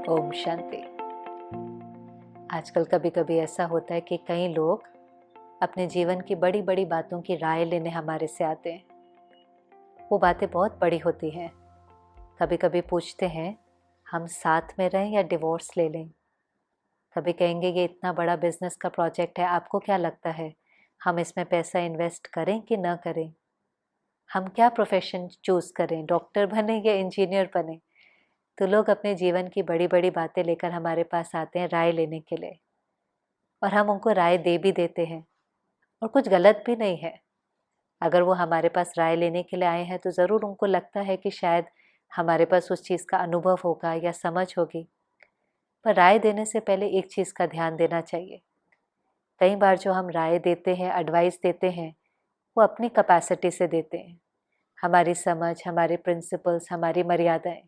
ओम शांति। आजकल कभी कभी ऐसा होता है कि कई लोग अपने जीवन की बड़ी बड़ी बातों की राय लेने हमारे से आते हैं। वो बातें बहुत बड़ी होती हैं। कभी कभी पूछते हैं हम साथ में रहें या डिवोर्स ले लें। कभी कहेंगे ये इतना बड़ा बिजनेस का प्रोजेक्ट है, आपको क्या लगता है हम इसमें पैसा इन्वेस्ट करें कि ना करें। हम क्या प्रोफेशन चूज करें, डॉक्टर बने या इंजीनियर बने। तो लोग अपने जीवन की बड़ी बड़ी बातें लेकर हमारे पास आते हैं राय लेने के लिए, और हम उनको राय दे भी देते हैं। और कुछ गलत भी नहीं है। अगर वो हमारे पास राय लेने के लिए आए हैं तो ज़रूर उनको लगता है कि शायद हमारे पास उस चीज़ का अनुभव होगा या समझ होगी। पर राय देने से पहले एक चीज़ का ध्यान देना चाहिए। कई बार जो हम राय देते हैं, एडवाइस देते हैं, वो अपनी कैपेसिटी से देते हैं, हमारी समझ, हमारे प्रिंसिपल्स, हमारी मर्यादाएं।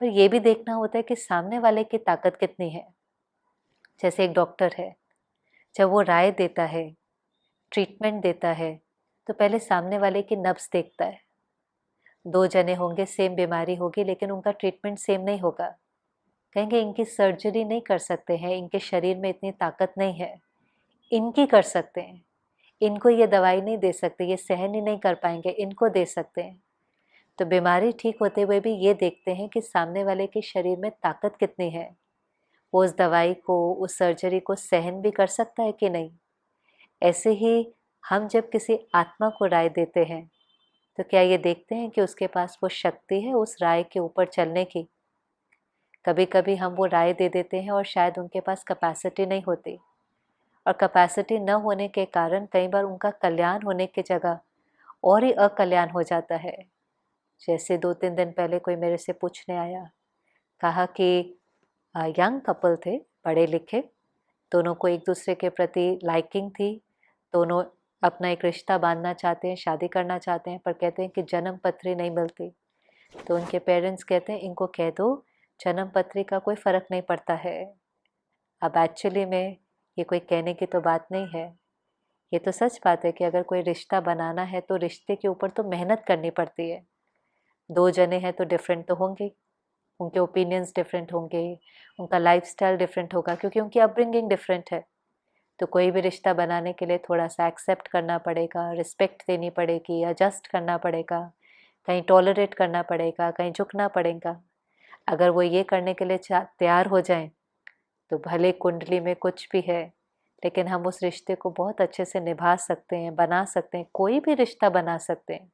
पर यह भी देखना होता है कि सामने वाले की ताकत कितनी है। जैसे एक डॉक्टर है, जब वो राय देता है, ट्रीटमेंट देता है, तो पहले सामने वाले की नब्ज देखता है। दो जने होंगे, सेम बीमारी होगी, लेकिन उनका ट्रीटमेंट सेम नहीं होगा। कहेंगे इनकी सर्जरी नहीं कर सकते हैं, इनके शरीर में इतनी ताकत नहीं है, इनकी कर सकते हैं। इनको ये दवाई नहीं दे सकते, ये सहन ही नहीं कर पाएंगे, इनको दे सकते हैं। तो बीमारी ठीक होते हुए भी ये देखते हैं कि सामने वाले के शरीर में ताकत कितनी है, वो उस दवाई को, उस सर्जरी को सहन भी कर सकता है कि नहीं। ऐसे ही हम जब किसी आत्मा को राय देते हैं तो क्या ये देखते हैं कि उसके पास वो शक्ति है उस राय के ऊपर चलने की। कभी कभी हम वो राय दे देते हैं और शायद उनके पास कैपेसिटी नहीं होती, और कैपेसिटी न होने के कारण कई बार उनका कल्याण होने की जगह और ही अकल्याण हो जाता है। जैसे 2-3 दिन पहले कोई मेरे से पूछने आया, कहा कि यंग कपल थे, पढ़े लिखे, दोनों को एक दूसरे के प्रति लाइकिंग थी, दोनों अपना एक रिश्ता बांधना चाहते हैं, शादी करना चाहते हैं, पर कहते हैं कि जन्म पत्री नहीं मिलती। तो उनके पेरेंट्स कहते हैं इनको कह दो जन्म पत्री का कोई फ़र्क नहीं पड़ता है। अब एक्चुअली में ये कोई कहने की तो बात नहीं है, ये तो सच बात है कि अगर कोई रिश्ता बनाना है तो रिश्ते के ऊपर तो मेहनत करनी पड़ती है। दो जने हैं तो डिफरेंट तो होंगे, उनके ओपिनियंस डिफरेंट होंगे, उनका लाइफस्टाइल डिफरेंट होगा, क्योंकि उनकी अपब्रिंगिंग डिफरेंट है। तो कोई भी रिश्ता बनाने के लिए थोड़ा सा एक्सेप्ट करना पड़ेगा, रिस्पेक्ट देनी पड़ेगी, एडजस्ट करना पड़ेगा, कहीं टॉलरेट करना पड़ेगा, कहीं झुकना पड़ेगा। अगर वो ये करने के लिए तैयार हो जाएं तो भले कुंडली में कुछ भी है, लेकिन हम उस रिश्ते को बहुत अच्छे से निभा सकते हैं, बना सकते हैं, कोई भी रिश्ता बना सकते हैं।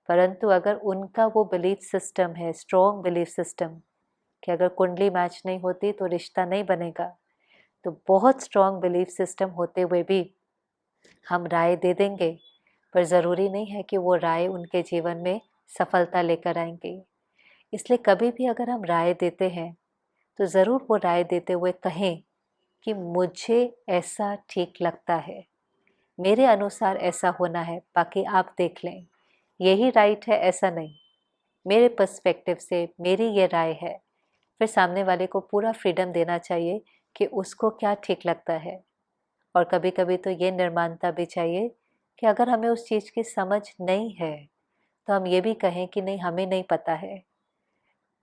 परंतु अगर उनका वो बिलीफ सिस्टम है, स्ट्रॉन्ग बिलीफ सिस्टम, कि अगर कुंडली मैच नहीं होती तो रिश्ता नहीं बनेगा, तो बहुत स्ट्रॉन्ग बिलीफ सिस्टम होते हुए भी हम राय दे देंगे, पर ज़रूरी नहीं है कि वो राय उनके जीवन में सफलता लेकर आएंगी। इसलिए कभी भी अगर हम राय देते हैं तो ज़रूर वो राय देते हुए कहें कि मुझे ऐसा ठीक लगता है, मेरे अनुसार ऐसा होना है, बाकी आप देख लें, यही राइट है ऐसा नहीं, मेरे पर्सपेक्टिव से मेरी ये राय है। फिर सामने वाले को पूरा फ्रीडम देना चाहिए कि उसको क्या ठीक लगता है। और कभी कभी तो ये निर्माणता भी चाहिए कि अगर हमें उस चीज़ की समझ नहीं है तो हम ये भी कहें कि नहीं, हमें नहीं पता है।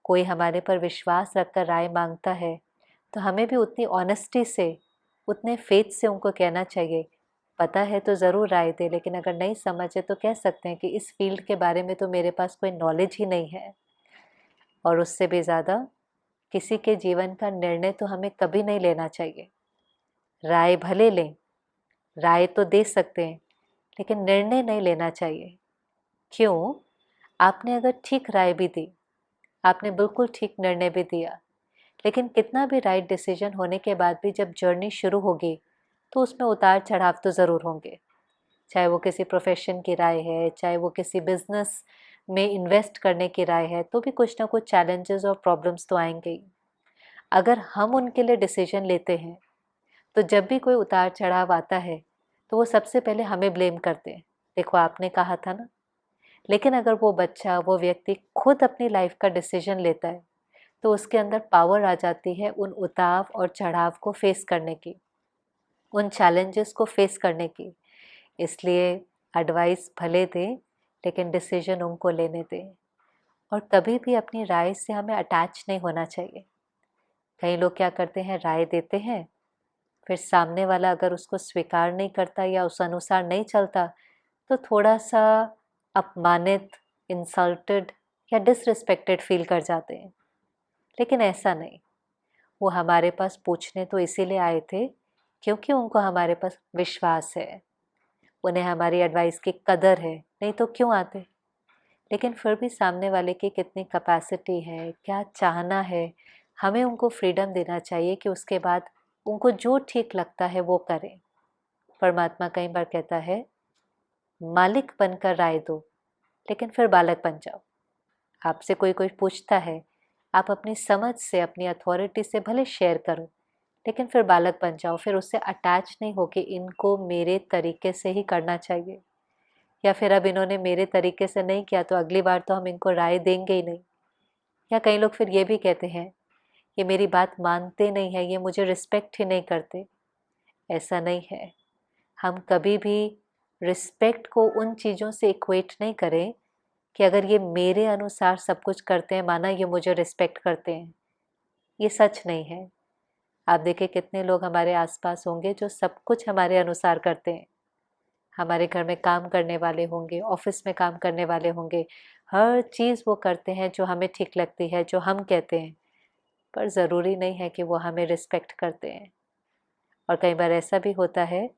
कोई हमारे पर विश्वास रखकर राय मांगता है तो हमें भी उतनी ऑनेस्टी से, उतने फेथ से उनको कहना चाहिए, पता है तो ज़रूर राय दे, लेकिन अगर नहीं समझे तो कह सकते हैं कि इस फील्ड के बारे में तो मेरे पास कोई नॉलेज ही नहीं है। और उससे भी ज़्यादा किसी के जीवन का निर्णय तो हमें कभी नहीं लेना चाहिए। राय भले लें, राय तो दे सकते हैं, लेकिन निर्णय नहीं लेना चाहिए। क्यों? आपने अगर ठीक राय भी दी, आपने बिल्कुल ठीक निर्णय भी दिया, लेकिन कितना भी राइट डिसीजन होने के बाद भी जब जर्नी शुरू होगी तो उसमें उतार चढ़ाव तो ज़रूर होंगे। चाहे वो किसी प्रोफेशन की राय है, चाहे वो किसी बिजनेस में इन्वेस्ट करने की राय है, तो भी कुछ ना कुछ चैलेंजेस और प्रॉब्लम्स तो आएंगे ही। अगर हम उनके लिए डिसीजन लेते हैं तो जब भी कोई उतार चढ़ाव आता है तो वो सबसे पहले हमें ब्लेम करते हैं, देखो आपने कहा था ना। लेकिन अगर वो बच्चा, वो व्यक्ति खुद अपनी लाइफ का डिसीजन लेता है तो उसके अंदर पावर आ जाती है उन उतार और चढ़ाव को फेस करने की। उन चैलेंजेस को फेस करने की। इसलिए एडवाइस भले दें, लेकिन डिसीजन उनको लेने दें। और कभी भी अपनी राय से हमें अटैच नहीं होना चाहिए। कई लोग क्या करते हैं, राय देते हैं, फिर सामने वाला अगर उसको स्वीकार नहीं करता या उस अनुसार नहीं चलता तो थोड़ा सा अपमानित, इंसल्टेड या डिसरिस्पेक्टेड फील कर जाते हैं। लेकिन ऐसा नहीं, वो हमारे पास पूछने तो इसीलिए आए थे क्योंकि उनको हमारे पास विश्वास है, उन्हें हमारी एडवाइस की कदर है, नहीं तो क्यों आते। लेकिन फिर भी सामने वाले की कितनी कैपेसिटी है, क्या चाहना है, हमें उनको फ्रीडम देना चाहिए कि उसके बाद उनको जो ठीक लगता है वो करें। परमात्मा कई बार कहता है, मालिक बनकर राय दो लेकिन फिर बालक बन जाओ। आपसे कोई कोई पूछता है, आप अपनी समझ से, अपनी अथॉरिटी से भले शेयर करो, लेकिन फिर बालक बन जाओ, फिर उससे अटैच नहीं हो कि इनको मेरे तरीके से ही करना चाहिए, या फिर अब इन्होंने मेरे तरीके से नहीं किया तो अगली बार तो हम इनको राय देंगे ही नहीं। या कई लोग फिर ये भी कहते हैं, ये मेरी बात मानते नहीं है, ये मुझे रिस्पेक्ट ही नहीं करते। ऐसा नहीं है। हम कभी भी रिस्पेक्ट को उन चीज़ों से इक्वेट नहीं करें कि अगर ये मेरे अनुसार सब कुछ करते हैं, माना ये मुझे रिस्पेक्ट करते हैं। ये सच नहीं है। आप देखिए कितने लोग हमारे आसपास होंगे जो सब कुछ हमारे अनुसार करते हैं। हमारे घर में काम करने वाले होंगे, ऑफिस में काम करने वाले होंगे, हर चीज़ वो करते हैं जो हमें ठीक लगती है, जो हम कहते हैं, पर ज़रूरी नहीं है कि वो हमें रिस्पेक्ट करते हैं। और कई बार ऐसा भी होता है,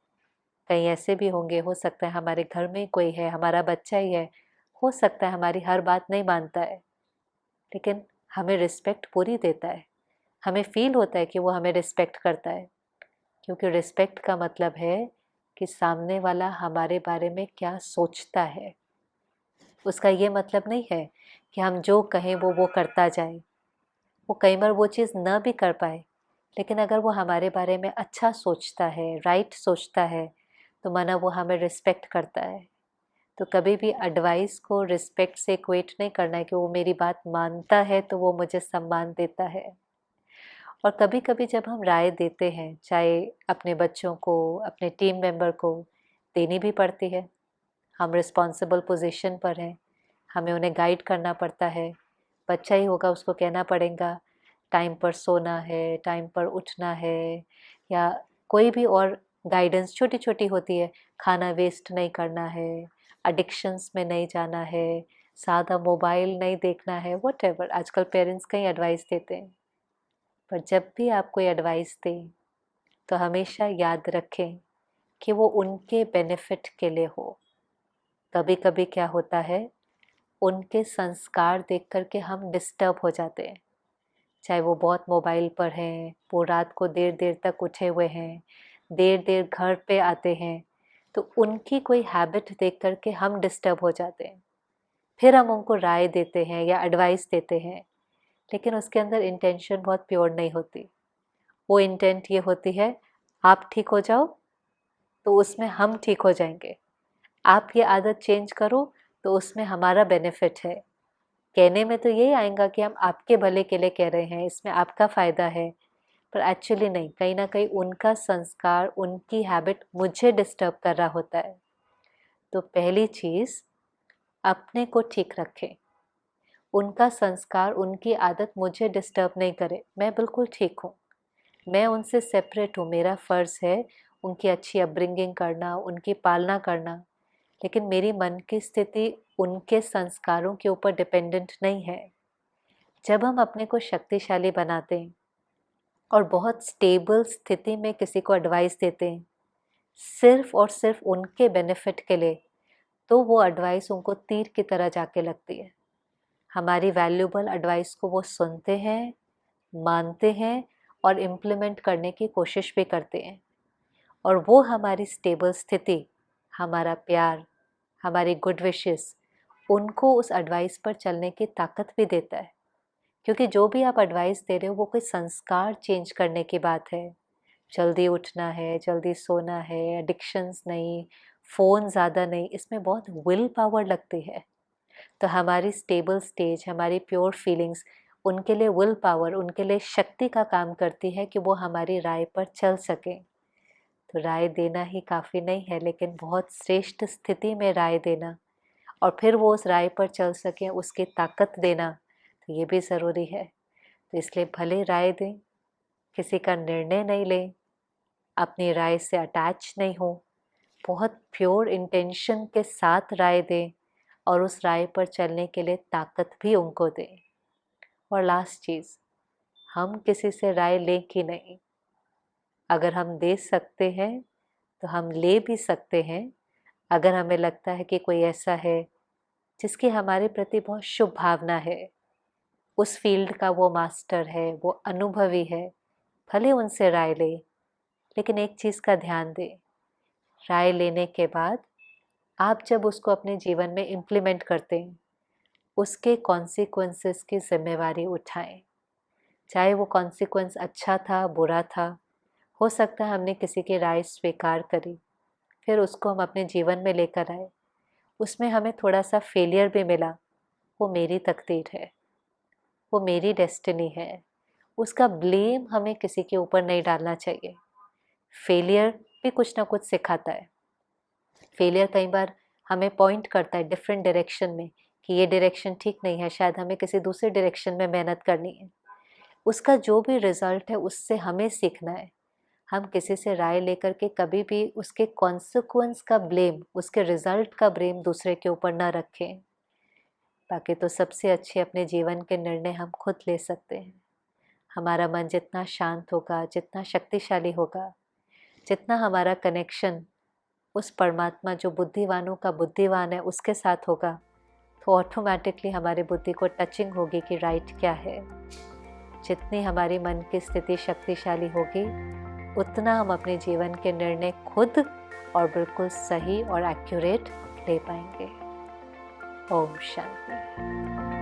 कहीं ऐसे भी होंगे, हो सकता है हमारे घर में कोई है, हमारा बच्चा ही है, हो सकता है हमारी हर बात नहीं मानता है, लेकिन हमें रिस्पेक्ट पूरी देता है। हमें फील होता है कि वो हमें रिस्पेक्ट करता है, क्योंकि रिस्पेक्ट का मतलब है कि सामने वाला हमारे बारे में क्या सोचता है। उसका ये मतलब नहीं है कि हम जो कहें वो करता जाए। वो कई बार वो चीज़ न भी कर पाए, लेकिन अगर वो हमारे बारे में अच्छा सोचता है, राइट सोचता है, तो माना वो हमें रिस्पेक्ट करता है। तो कभी भी एडवाइस को रिस्पेक्ट से इक्वेट नहीं करना है कि वो मेरी बात मानता है तो वो मुझे सम्मान देता है। और कभी कभी जब हम राय देते हैं, चाहे अपने बच्चों को, अपने टीम मेंबर को, देनी भी पड़ती है। हम रिस्पॉन्सिबल पोजीशन पर हैं, हमें उन्हें गाइड करना पड़ता है। बच्चा ही होगा, उसको कहना पड़ेगा टाइम पर सोना है, टाइम पर उठना है, या कोई भी और गाइडेंस छोटी छोटी होती है, खाना वेस्ट नहीं करना है, एडिक्शंस में नहीं जाना है, ज़्यादा मोबाइल नहीं देखना है, व्हाटएवर आजकल पेरेंट्स कई एडवाइस देते हैं। पर जब भी आप कोई एडवाइस दें तो हमेशा याद रखें कि वो उनके बेनिफिट के लिए हो। कभी कभी क्या होता है, उनके संस्कार देख कर के हम डिस्टर्ब हो जाते हैं। चाहे वो बहुत मोबाइल पर हैं, वो रात को देर देर तक उठे हुए हैं, देर देर घर पे आते हैं, तो उनकी कोई हैबिट देख कर के हम डिस्टर्ब हो जाते हैं। फिर हम उनको राय देते हैं या एडवाइस देते हैं, लेकिन उसके अंदर इंटेंशन बहुत प्योर नहीं होती। वो इंटेंट ये होती है, आप ठीक हो जाओ तो उसमें हम ठीक हो जाएंगे, आप ये आदत चेंज करो तो उसमें हमारा बेनिफिट है। कहने में तो यही आएगा कि हम आपके भले के लिए कह रहे हैं, इसमें आपका फ़ायदा है, पर एक्चुअली नहीं, कहीं ना कहीं उनका संस्कार, उनकी हैबिट मुझे डिस्टर्ब कर रहा होता है। तो पहली चीज़, अपने को ठीक रखें। उनका संस्कार, उनकी आदत मुझे डिस्टर्ब नहीं करे, मैं बिल्कुल ठीक हूँ, मैं उनसे सेपरेट हूँ, मेरा फ़र्ज़ है उनकी अच्छी अपब्रिंगिंग करना, उनकी पालना करना, लेकिन मेरी मन की स्थिति उनके संस्कारों के ऊपर डिपेंडेंट नहीं है। जब हम अपने को शक्तिशाली बनाते हैं और बहुत स्टेबल स्थिति में किसी को एडवाइस देते हैं, सिर्फ और सिर्फ उनके बेनिफिट के लिए, तो वो एडवाइस उनको तीर की तरह जाके लगती है। हमारी वैल्यूबल एडवाइस को वो सुनते हैं, मानते हैं और इम्प्लीमेंट करने की कोशिश भी करते हैं। और वो हमारी स्टेबल स्थिति, हमारा प्यार, हमारी गुड विशेस, उनको उस एडवाइस पर चलने की ताकत भी देता है। क्योंकि जो भी आप एडवाइस दे रहे हो वो कोई संस्कार चेंज करने की बात है। जल्दी उठना है, जल्दी सोना है, एडिक्शंस नहीं, फ़ोन ज़्यादा नहीं, इसमें बहुत विल पावर लगती है। तो हमारी स्टेबल स्टेज, हमारी प्योर फीलिंग्स, उनके लिए विल पावर, उनके लिए शक्ति का काम करती है कि वो हमारी राय पर चल सकें। तो राय देना ही काफ़ी नहीं है, लेकिन बहुत श्रेष्ठ स्थिति में राय देना और फिर वो उस राय पर चल सकें, उसकी ताकत देना, तो ये भी ज़रूरी है। तो इसलिए भले राय दें, किसी का निर्णय नहीं लें, अपनी राय से अटैच नहीं हो, बहुत प्योर इंटेंशन के साथ राय दें और उस राय पर चलने के लिए ताकत भी उनको दें। और लास्ट चीज़, हम किसी से राय लें कि नहीं, अगर हम दे सकते हैं तो हम ले भी सकते हैं। अगर हमें लगता है कि कोई ऐसा है जिसकी हमारे प्रति बहुत शुभ भावना है, उस फील्ड का वो मास्टर है, वो अनुभवी है, भले उनसे राय ले, लेकिन एक चीज़ का ध्यान दें, राय लेने के बाद आप जब उसको अपने जीवन में इम्प्लीमेंट करते हैं, उसके कॉन्सिक्वेंसेस की जिम्मेवारी उठाएं। चाहे वो कॉन्सिक्वेंस अच्छा था, बुरा था, हो सकता है हमने किसी की राय स्वीकार करी, फिर उसको हम अपने जीवन में लेकर आए, उसमें हमें थोड़ा सा फेलियर भी मिला, वो मेरी तकदीर है, वो मेरी डेस्टिनी है, उसका ब्लेम हमें किसी के ऊपर नहीं डालना चाहिए। फेलियर भी कुछ ना कुछ सिखाता है। फेलियर कई बार हमें पॉइंट करता है डिफरेंट डायरेक्शन में कि ये डायरेक्शन ठीक नहीं है, शायद हमें किसी दूसरे डायरेक्शन में मेहनत करनी है। उसका जो भी रिजल्ट है उससे हमें सीखना है। हम किसी से राय लेकर के कभी भी उसके कॉन्सिक्वेंस का ब्लेम, उसके रिजल्ट का ब्लेम दूसरे के ऊपर ना रखें। बाकी तो सबसे अच्छे अपने जीवन के निर्णय हम खुद ले सकते हैं। हमारा मन जितना शांत होगा, जितना शक्तिशाली होगा, जितना हमारा कनेक्शन उस परमात्मा जो बुद्धिवानों का बुद्धिवान है उसके साथ होगा, तो ऑटोमेटिकली हमारी बुद्धि को टचिंग होगी कि राइट क्या है। जितनी हमारी मन की स्थिति शक्तिशाली होगी, उतना हम अपने जीवन के निर्णय खुद और बिल्कुल सही और एक्यूरेट ले पाएंगे। ओम शांति।